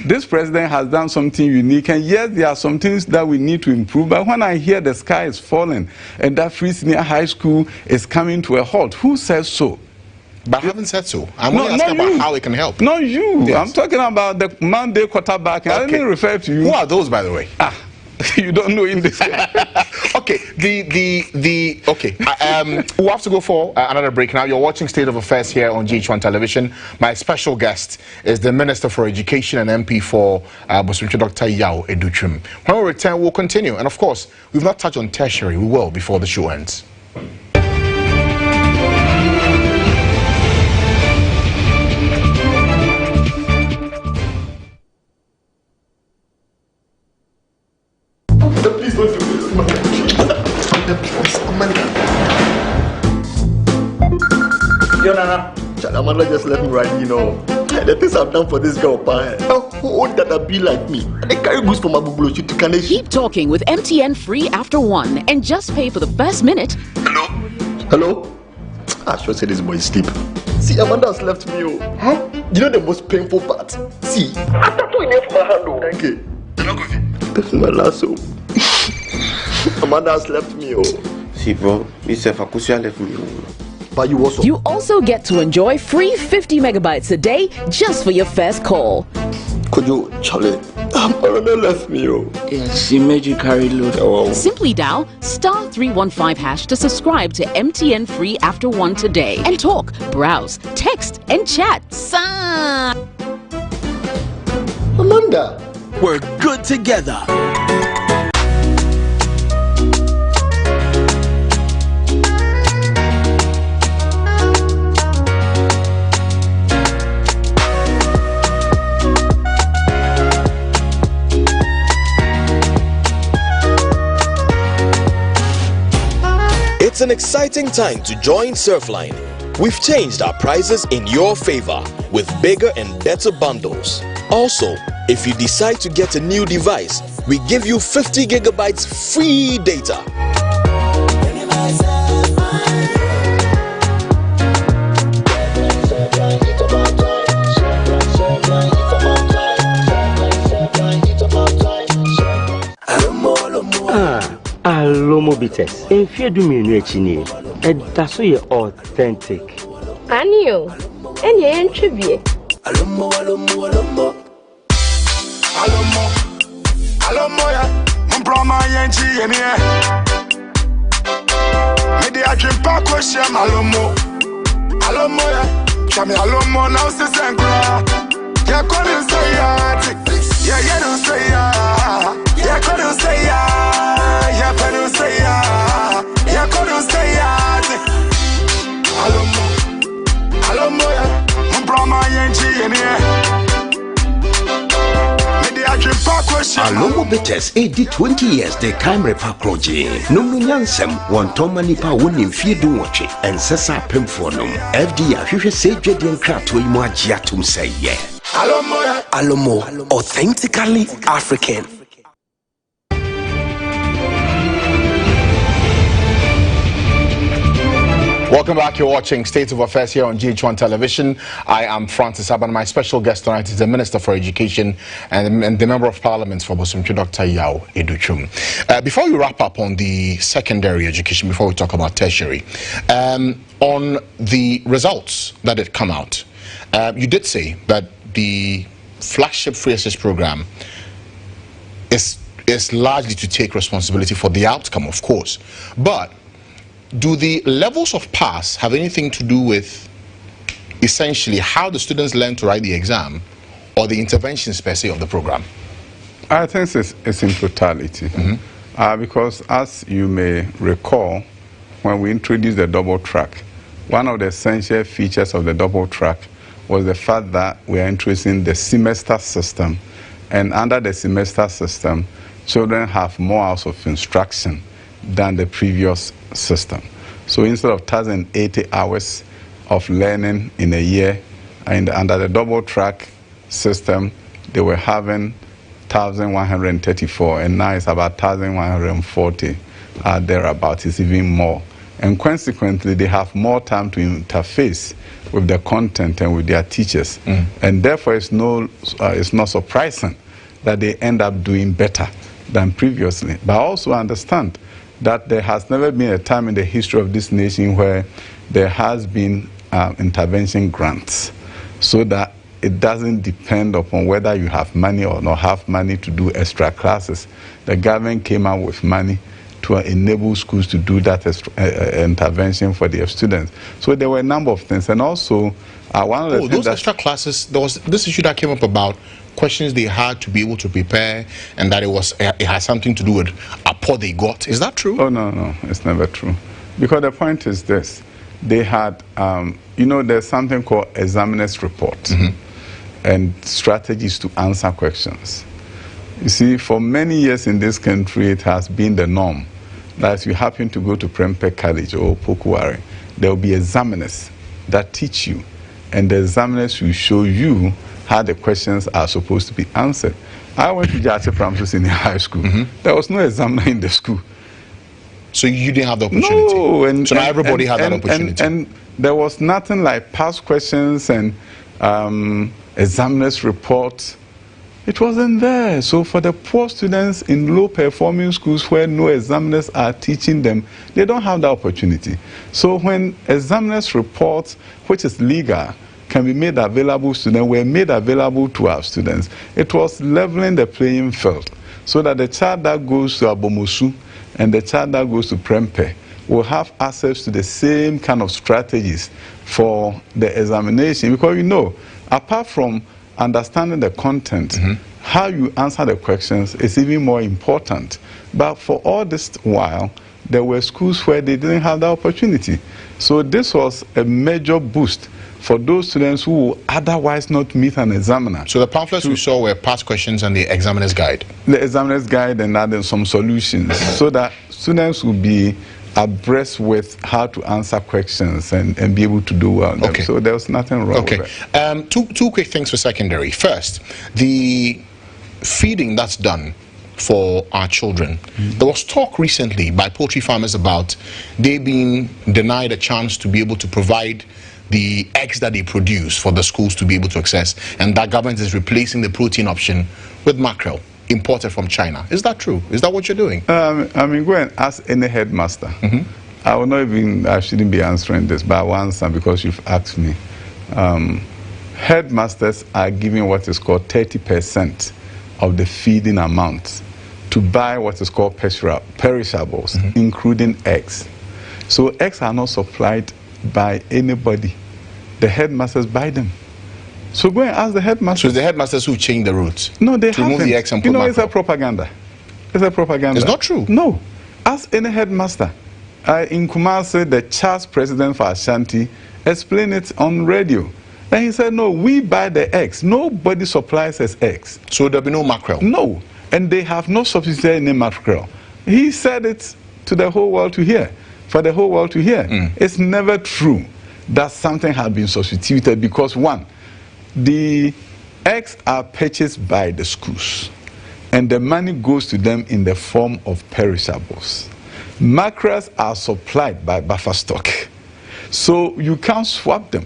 this president has done something unique. And yes, there are some things that we need to improve. But when I hear the sky is falling and that Free Senior High School is coming to a halt, who says so? But I haven't said so. I'm only asking about how it can help. Not you. Yes. I'm talking about the Monday quarterback. I didn't refer to you. Who are those, by the way? You don't know in this. Okay, we'll have to go for another break now. You're watching State of Affairs here on GHOne Television. My special guest is the Minister for Education and MP for Bosumtwi, Dr. Yao Educhim. When we return, we'll continue. And of course, we've not touched on tertiary. We will before the show ends. Please don't do this. Amanda just left me right, The things I've done for this girl, who would that be like me? They carry goods from Abubulo to Kaneshi. Keep talking with MTN free after one and just pay for the first minute. Hello? I should say this boy is asleep. See, Amanda has left me. Huh? You know the most painful part? See, after doing it for my hand, thank you. This is my last hope. Amanda has left me. See, bro, Fakusia left me. But you also get to enjoy free 50 megabytes a day just for your first call. Could you, Charlie? Amanda left me. Yes, she made you carry load. Simply dial *315# to subscribe to MTN free after one today and talk, browse, text, and chat. Amanda, we're good together. It's an exciting time to join Surfline. We've changed our prices in your favor with bigger and better bundles. Also, if you decide to get a new device, we give you 50 gigabytes free data. Alomo bitters. If you do me no chini, that's so you authentic. Anio, and you tribute. Alomo, ya, Mbrama Yanchi, and yeah. Maybe I can pack question Alomo, ya, Chami Alomo, now says and cry. Yeah, couldn't say yeah, you don't say yeah, couldn't say yeah, couldn't say yeah, couldn't say Alomo, ya, Mbrama Yanchi, and yeah. Alomo Bitters, 20 years, the Camera Pakroji. Nunu Nyansem, Wantoma Nipa Wunim Fiedun Watch, and Sessa Pimfonum. FDR, who say Jedian Krato Imagiatum say, yeah. Alomo, authentically African. Welcome back. You're watching State of Affairs here on GHOne Television. I am Francis Aban. My special guest tonight is the Minister for Education and the Member of Parliament for Bosumtwi, Dr. Yao Educhum. Before we wrap up on the secondary education, before we talk about tertiary, on the results that had come out, you did say that the flagship free access program is largely to take responsibility for the outcome, of course, but do the levels of pass have anything to do with essentially how the students learn to write the exam or the interventions per se of the program? I think it's in totality. Because as you may recall, when we introduced the double track, one of the essential features of the double track was the fact that we are introducing the semester system. And under the semester system, children have more hours of instruction than the previous system. So instead of 1,080 hours of learning in a year, and under the double track system, they were having 1,134, and now it's about 1,140 thereabouts. It's even more. And consequently, they have more time to interface with the content and with their teachers. And therefore, it's not surprising that they end up doing better than previously. But I also understand that there has never been a time in the history of this nation where there has been intervention grants, so that it doesn't depend upon whether you have money or not have money to do extra classes. The government came out with money to enable schools to do that intervention for their students. So there were a number of things. And also, one of the things those extra classes, there was this issue that came up about questions they had to be able to prepare, and that it had something to do with a pot they got. Is that true? Oh, no, it's never true. Because the point is this. They had, there's something called examiner's report and strategies to answer questions. You see, for many years in this country, it has been the norm that if you happen to go to Prempeh College or Pokuwari, there will be examiners that teach you, and the examiners will show you how the questions are supposed to be answered. I went to Jate Primary Senior High School. There was no examiner in the school. So you didn't have the opportunity? No. So now everybody had that opportunity? And there was nothing like past questions and examiners' reports. It wasn't there. So for the poor students in low-performing schools where no examiners are teaching them, they don't have that opportunity. So when examiners' reports, which is legal, can be made available to them, were made available to our students, it was leveling the playing field so that the child that goes to Abomosu and the child that goes to Prempe will have access to the same kind of strategies for the examination. Because you know, apart from understanding the content, how you answer the questions is even more important. But for all this while, there were schools where they didn't have that opportunity. So this was a major boost for those students who will otherwise not meet an examiner. So the pamphlets we saw were past questions and the examiner's guide? The examiner's guide and adding some solutions so that students will be abreast with how to answer questions and be able to do well. Okay. So there was nothing wrong with it. Two quick things for secondary. First, the feeding that's done for our children. There was talk recently by poultry farmers about they being denied a chance to be able to provide the eggs that they produce for the schools to be able to access, and that government is replacing the protein option with mackerel imported from China. Is that true? Is that what you're doing? I mean, go and ask any headmaster. I shouldn't be answering this, but I will answer because you've asked me. Headmasters are giving what is called 30% of the feeding amount to buy what is called perishables, including eggs. So eggs are not supplied by anybody. The headmasters buy them. So go and ask the headmasters. So it's the headmasters who change the routes? No, they to remove the eggs and put it's a propaganda. It's a propaganda. It's not true. No. Ask any headmaster. In Kumasi, the Charles president for Ashanti explained it on radio. Then he said, no, we buy the eggs. Nobody supplies us eggs. So there'll be no mackerel? No. And they have no substitute in mackerel. He said it to the whole world to hear. For the whole world to hear. It's never true that something has been substituted because, one, the eggs are purchased by the schools and the money goes to them in the form of perishables. Mackerels are supplied by buffer stock, so you can't swap them.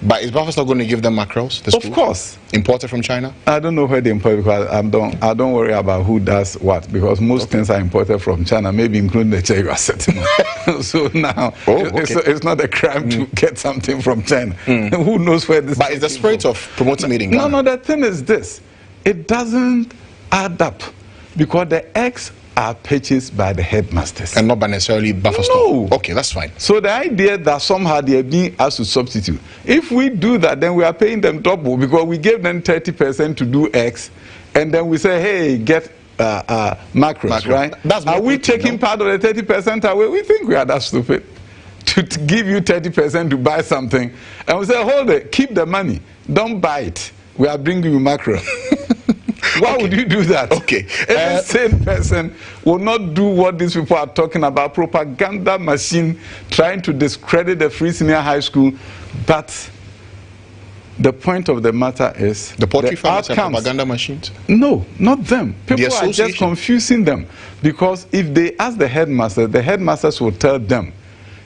But is buffer stock going to give them mackerels? Of course. Imported from China? I don't know where they import because I don't worry about who does what because most things are imported from China, maybe including the chair you are setting up. So now it's not a crime to get something from China. Who knows where this? But it's the spirit of promoting it in Ghana. No, the thing is this: it doesn't add up because the eggs are purchased by the headmasters and not by necessarily buffer stock. Okay, that's fine. So the idea that somehow they are being asked to substitute, if we do that, then we are paying them double because we gave them 30% to do X, and then we say, hey, get macros, right? Are we taking part of the 30% away? We think we are that stupid to give you 30% to buy something, and we say, hold it, keep the money, don't buy it. We are bringing you macro. Why would you do that? Okay. Any sane person will not do what these people are talking about, propaganda machine trying to discredit the Free Senior High School. But the point of the matter is the poultry farmers are propaganda machines? No, not them. People are just confusing them because if they ask the headmasters will tell them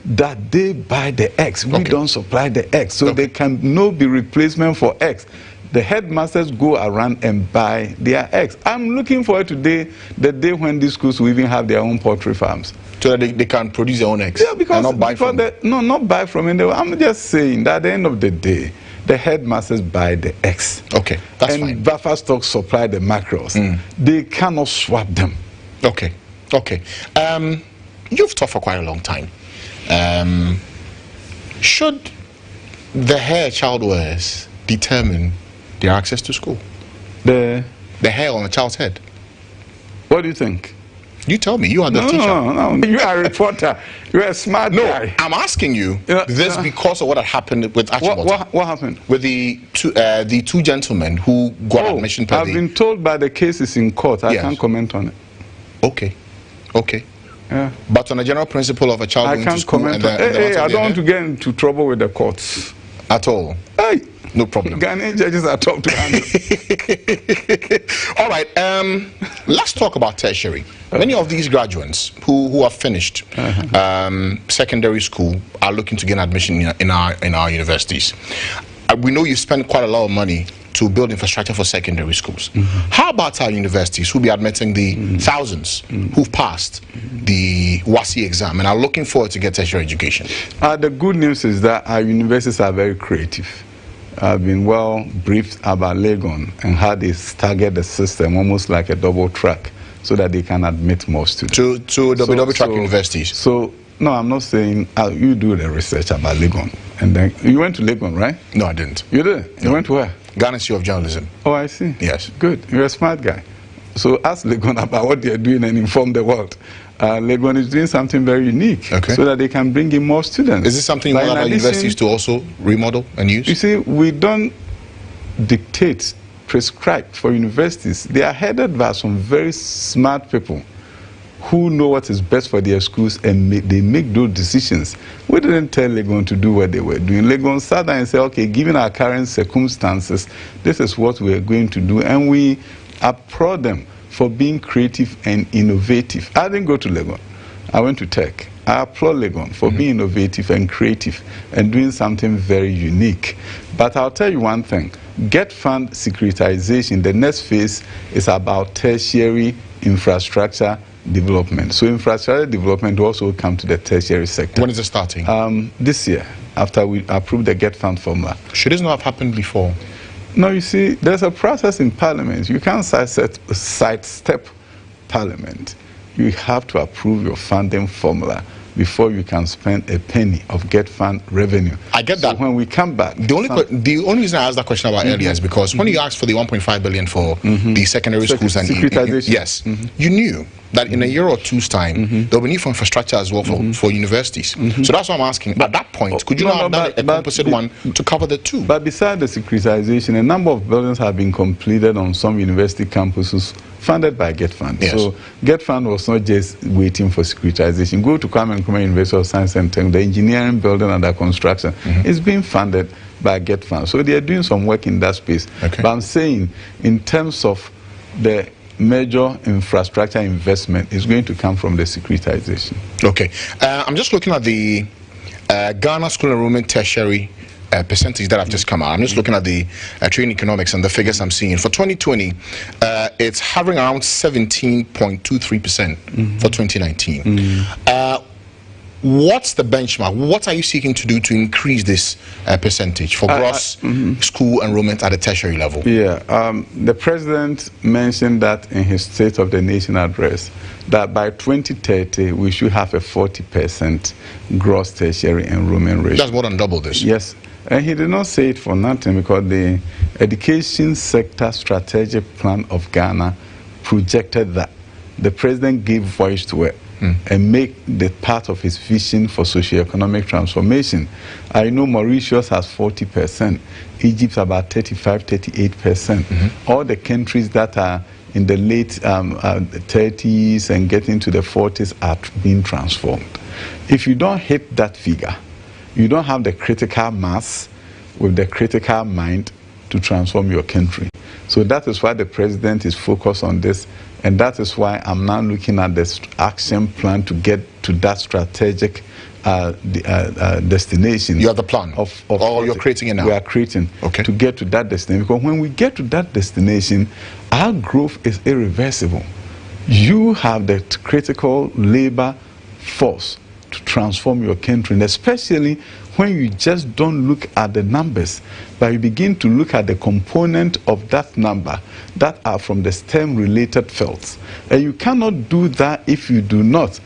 that they buy the eggs. We don't supply the eggs, so they can no be replacement for eggs. The headmasters go around and buy their eggs. I'm looking forward to the day when these schools will even have their own poultry farms. So that they can produce their own eggs? Yeah, because not buy from not buy from anyone. I'm just saying that at the end of the day, the headmasters buy the eggs. Okay, that's fine. And buffer stock supply the mackerels. They cannot swap them. Okay, okay. You've taught for quite a long time. Should the hair child wears determine their access to school? The hair on a child's head. What do you think? You tell me. You are the teacher. No. You are a reporter. You are a smart guy. I'm asking you this because of what had happened with Achimota. What happened? With the two gentlemen who got admission per I've been told by the cases in court. I can't comment on it. Okay. Okay. Yeah. But on a general principle of a child going to school and I don't want to get into trouble with the courts. At all? Hey. No problem. Ghanaian judges are tough to handle. All right, let's talk about tertiary. Many of these graduates who have finished secondary school are looking to gain admission in our universities. We know you spend quite a lot of money to build infrastructure for secondary schools. How about our universities who will be admitting the thousands who've passed the WASSCE exam and are looking forward to get tertiary education? The good news is that our universities are very creative. I've been well briefed about LGHOne and how they stagger the system almost like a double track so that they can admit more students. To double track universities? So, no, I'm not saying you do the research about LGHOne. And then you went to LGHOne, right? No, I didn't. You did? No. You went to where? Ghana School of Journalism. Oh, I see. Yes. Good. You're a smart guy. So ask LGHOne about what they're doing and inform the world. LGHOne is doing something very unique so that they can bring in more students. Is this something you want our universities to also remodel and use? You see, we don't dictate, prescribe for universities. They are headed by some very smart people who know what is best for their schools and they make those decisions. We didn't tell LGHOne to do what they were doing. LGHOne sat down and said, okay, given our current circumstances, this is what we are going to do. And we applaud them for being creative and innovative. I didn't go to LGHOne. I went to Tech. I applaud LGHOne for being innovative and creative and doing something very unique. But I'll tell you one thing. GHOne securitization, the next phase is about tertiary infrastructure development. So infrastructure development will also come to the tertiary sector. When is it starting? This year, after we approve the GHOne formula. Should this not have happened before? No, you see, there's a process in Parliament. You can't sidestep Parliament. You have to approve your funding formula before you can spend a penny of GHOne revenue. I get that. When we come back... The only reason I asked that question about earlier is because when you asked for the 1.5 billion for the secondary schools and... Yes. You knew that in a year or two's time, there will be need for infrastructure as well for universities. So that's why I'm asking, at that point, could you not have done a composite one to cover the two? But beside the securitization, a number of buildings have been completed on some university campuses funded by GHOne. Yes. So GHOne was not just waiting for securitization. Go to Kwame Nkrumah University of Science and Technology, the engineering building under construction is being funded by GHOne. So they are doing some work in that space. But I'm saying, in terms of the major infrastructure investment is going to come from the securitization. Okay. I'm just looking at the Ghana School Enrollment Tertiary percentage that have just come out. I'm just looking at the trade economics and the figures I'm seeing. For 2020, it's hovering around 17.23% for 2019. What's the benchmark? What are you seeking to do to increase this percentage for gross school enrollment at the tertiary level? Yeah, the president mentioned that in his State of the Nation address, that by 2030 we should have a 40% gross tertiary enrollment rate. That's more than double this. Yes, and he did not say it for nothing, because the Education Sector Strategic Plan of Ghana projected that. The president gave voice to it. And make the part of his vision for socio-economic transformation. I know Mauritius has 40%, Egypt about 35, 38%. All the countries that are in the late 30s and getting to the 40s are being transformed. If you don't hit that figure, you don't have the critical mass with the critical mind to transform your country. So that is why the president is focused on this. And that is why I'm now looking at this action plan to get to that strategic destination. You have the plan? Or you're creating it now? We are creating to get to that destination. Because when we get to that destination, our growth is irreversible. You have the critical labor force to transform your country, and especially when you just don't look at the numbers, but you begin to look at the component of that number that are from the STEM-related fields. And you cannot do that if you do not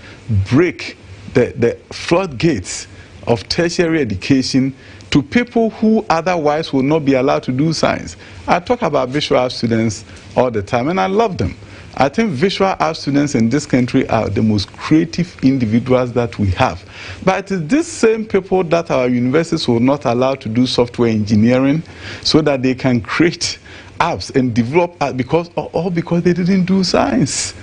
break the floodgates of tertiary education to people who otherwise will not be allowed to do science. I talk about visual students all the time, and I love them. I think visual art students in this country are the most creative individuals that we have. But it is these same people that our universities will not allow to do software engineering so that they can create apps and develop apps because they didn't do science.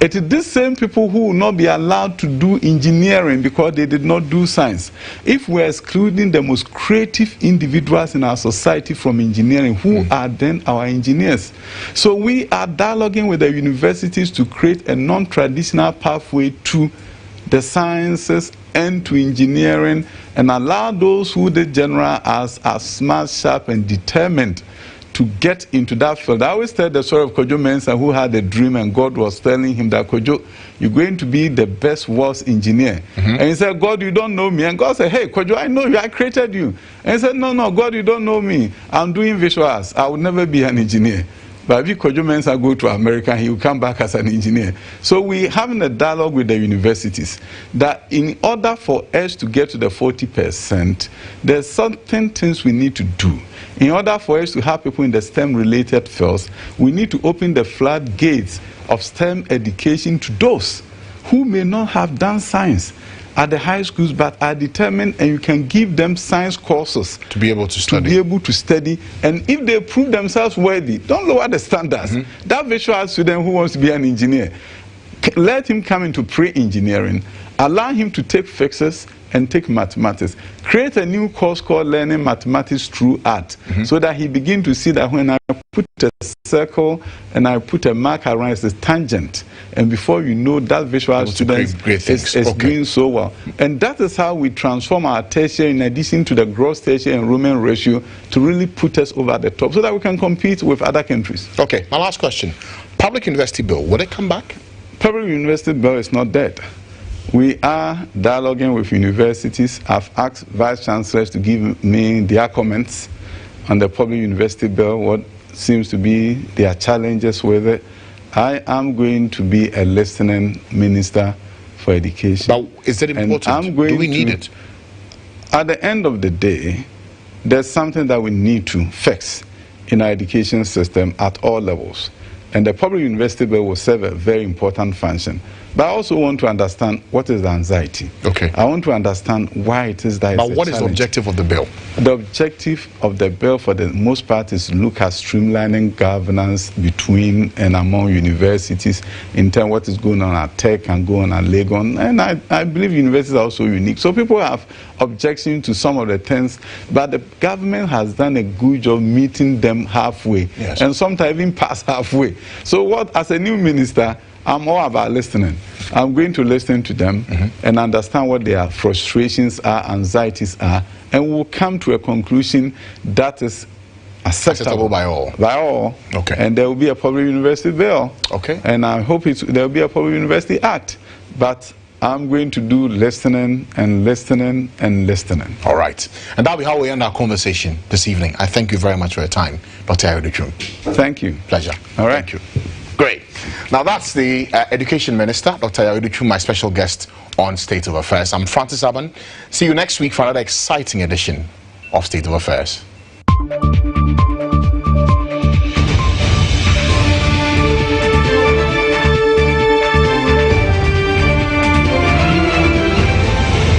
It is these same people who will not be allowed to do engineering because they did not do science. If we're excluding the most creative individuals in our society from engineering, who are then our engineers? So we are dialoguing with the universities to create a non-traditional pathway to the sciences and to engineering, and allow those who the general are smart, sharp, and determined to get into that field. I always tell the story of Kojo Mensah, who had a dream and God was telling him that, Kojo, you're going to be the best world's engineer. And he said, God, you don't know me. And God said, hey, Kojo, I know you, I created you. And he said, no, God, you don't know me. I'm doing visuals. I will never be an engineer. But if Kojo Mensah go to America, he will come back as an engineer. So we're having a dialogue with the universities that in order for us to get to the 40%, there's certain things we need to do. In order for us to have people in the STEM-related fields, we need to open the floodgates of STEM education to those who may not have done science at the high schools but are determined, and you can give them science courses to be able to study. And if they prove themselves worthy, don't lower the standards. That visual student who wants to be an engineer, let him come into pre-engineering, allow him to take physics and take mathematics. Create a new course called Learning Mathematics Through Art, so that he begin to see that when I put a circle and I put a mark around, it's a tangent. And before you know, that visual student is doing so well. And that is how we transform our tertiary, in addition to the gross tertiary enrollment ratio, to really put us over the top so that we can compete with other countries. Okay, my last question. Public University Bill, will it come back? Public University Bill is not dead. We are dialoguing with universities. I've asked vice chancellors to give me their comments on the Public University Bill, what seems to be their challenges with it. I am going to be a listening minister for education. But is it important? Do we need it? At the end of the day, there's something that we need to fix in our education system at all levels. And the Public University Bill will serve a very important function. But I also want to understand what is the anxiety. Okay. I want to understand why it is that it's a But what is the objective of the bill? The objective of the bill, for the most part, is to look at streamlining governance between and among universities in terms of what is going on at Tech and going on at Legon. And I believe universities are also unique. So people have objections to some of the things, but the government has done a good job meeting them halfway, and sometimes even past halfway. So what, as a new minister, I'm all about listening. I'm going to listen to them and understand what their frustrations are, anxieties are, and we'll come to a conclusion that is acceptable by all. By all. Okay. And there will be a Public University Bill. Okay. And I hope there will be a Public University Act. But I'm going to do listening and listening and listening. All right. And that'll be how we end our conversation this evening. I thank you very much for your time, Dr. Ayodechu. Thank you. Pleasure. All right. Thank you. Great. Now that's the Education Minister, Dr. Ayodechu, my special guest on State of Affairs. I'm Francis Aban. See you next week for another exciting edition of State of Affairs.